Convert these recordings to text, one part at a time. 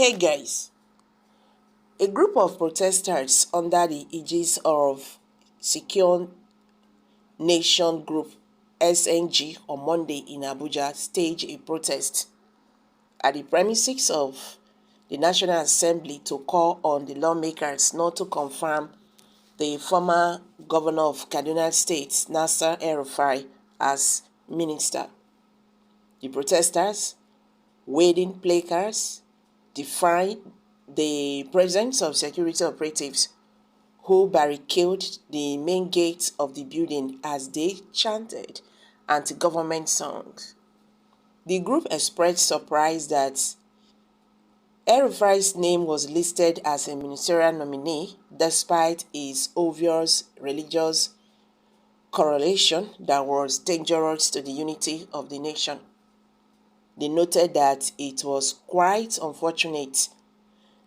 Hey guys, a group of protesters under the aegis of Secure Nation Group SNG on Monday in Abuja staged a protest at the premises of the National Assembly to call on the lawmakers not to confirm the former governor of Kaduna State, Nasser El-Rufai, as minister. The protesters, waving placards, defied the presence of security operatives who barricaded the main gate of the building as they chanted anti-government songs. The group expressed surprise that El-Rufai's name was listed as a ministerial nominee despite his obvious religious correlation that was dangerous to the unity of the nation. They noted that it was quite unfortunate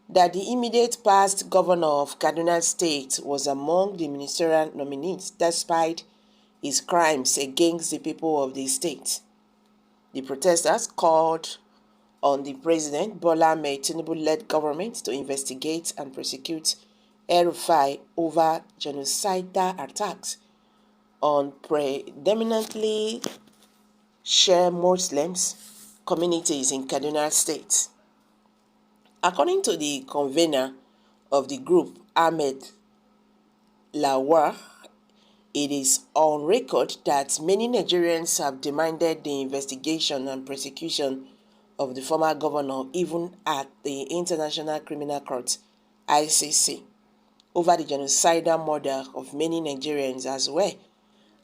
that the immediate past governor of Kaduna State was among the ministerial nominees despite his crimes against the people of the state. The protesters called on the President Bola Ahmed Tinubu-led government to investigate and prosecute El-Rufai over genocidal attacks on predominantly Shia Muslims communities in Kaduna State. According to the convener of the group, Ahmed Lawal, it is on record that many Nigerians have demanded the investigation and prosecution of the former governor even at the International Criminal Court, ICC, over the genocidal murder of many Nigerians as well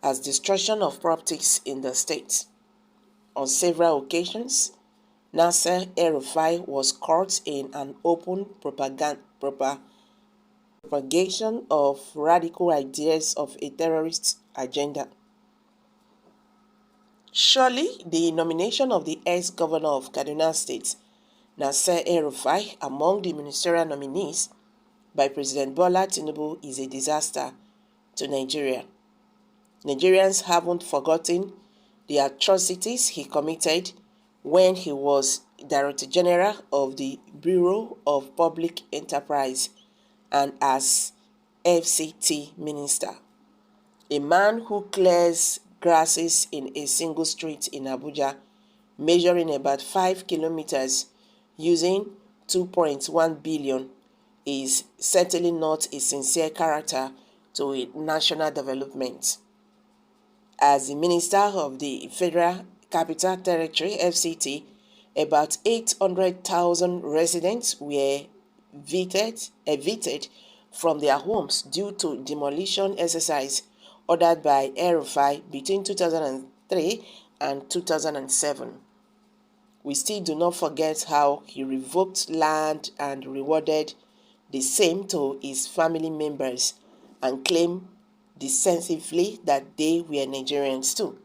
as destruction of properties in the state. On several occasions, Nasser El-Rufai was caught in an open propagation of radical ideas of a terrorist agenda. Surely, the nomination of the ex-governor of Kaduna State, Nasser El-Rufai, among the ministerial nominees by President Bola Tinubu is a disaster to Nigeria. Nigerians haven't forgotten the atrocities he committed when he was Director General of the Bureau of Public Enterprise and as FCT Minister. A man who clears grasses in a single street in Abuja, measuring about 5 kilometers using 2.1 billion, is certainly not a sincere character to a national development. As the Minister of the Federal Capital Territory, FCT, about 800,000 residents were evicted from their homes due to demolition exercise ordered by El-Rufai between 2003 and 2007. We still do not forget how he revoked land and rewarded the same to his family members and claimed decisively that they were Nigerians too.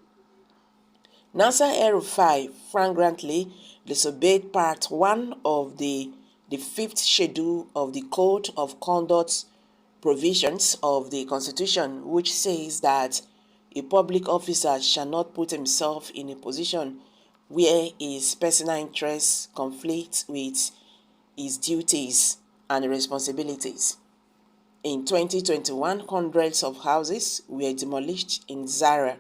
Nasser El-Rufai flagrantly disobeyed Part 1 of the 5th Schedule of the Code of Conduct provisions of the Constitution, which says that a public officer shall not put himself in a position where his personal interests conflict with his duties and responsibilities. In 2021, hundreds of houses were demolished in Zaria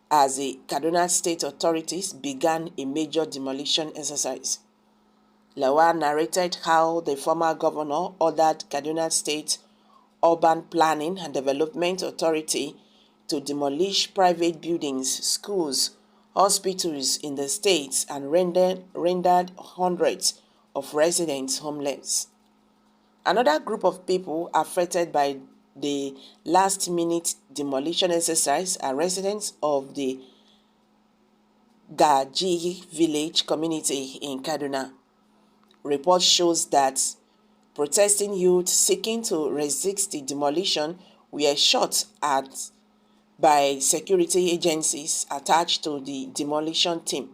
as the Kaduna State authorities began a major demolition exercise. Lawal narrated how the former governor ordered Kaduna State Urban Planning and Development Authority to demolish private buildings, schools, hospitals in the state and rendered hundreds of residents homeless. Another group of people affected by the last-minute demolition exercise are residents of the Gaji village community in Kaduna. Report shows that protesting youth seeking to resist the demolition were shot at by security agencies attached to the demolition team,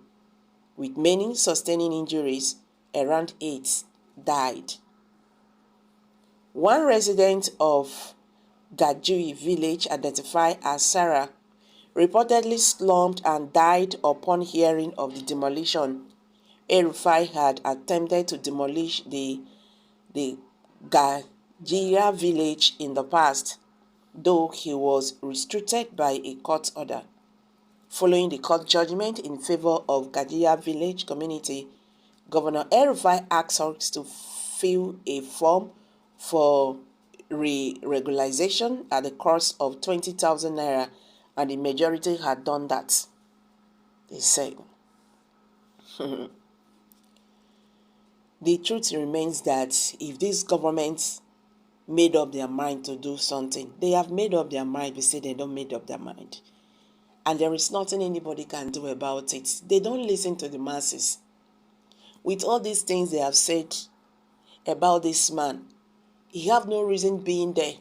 with many sustaining injuries. Around 8 died. One resident of Gajui village, identified as Sarah, reportedly slumped and died upon hearing of the demolition, El-Rufai had attempted to demolish the Gajira village in the past, though he was restricted by a court order. Following the court judgment in favor of Gajira village community, Governor El-Rufai asked us to fill a form for regularization at the cost of 20,000 naira, and the majority had done that, they said. The truth remains that if this government made up their mind to do something, they have made up their mind. We say they don't made up their mind. And there is nothing anybody can do about it. They don't listen to the masses. With all these things they have said about this man, he have no reason being there.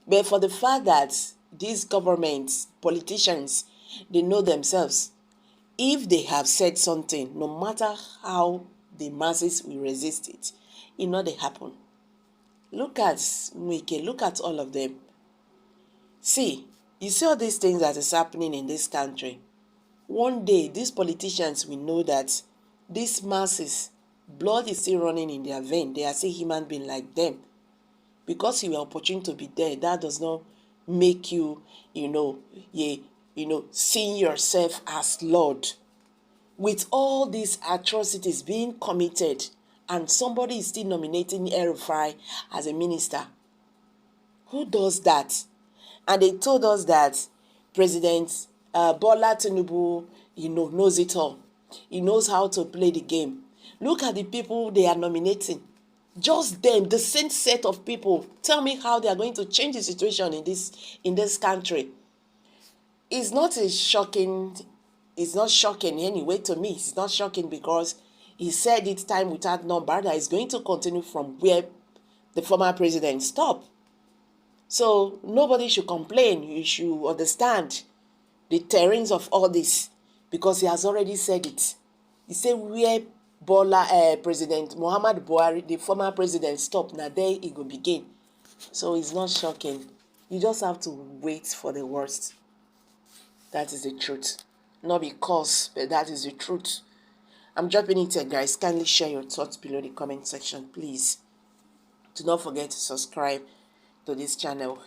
But for the fact that these governments, politicians, they know themselves, if they have said something, no matter how the masses will resist it, it not they happen. Look at Mwike, look at all of them. See, you see all these things that is happening in this country. One day, these politicians will know that these masses, blood is still running in their vein. They are still human beings like them. Because you are opportune to be there, that does not make you, seeing yourself as Lord. With all these atrocities being committed, and somebody is still nominating El-Rufai as a minister. Who does that? And they told us that President Bola Tinubu, knows it all. He knows how to play the game. Look at the people they are nominating. Just them, the same set of people. Tell me how they are going to change the situation in this country. It's not shocking anyway to me. It's not shocking because he said it's time without number that is going to continue from where the former president stopped. So nobody should complain. You should understand the terrains of all this because he has already said it. He said where President Muhammad Buhari, the former president, stopped, now there it will begin. So it's not shocking. You just have to wait for the worst. That is the truth. Not because, but that is the truth. I'm dropping it here, guys. Kindly share your thoughts below the comment section, please. Do not forget to subscribe to this channel.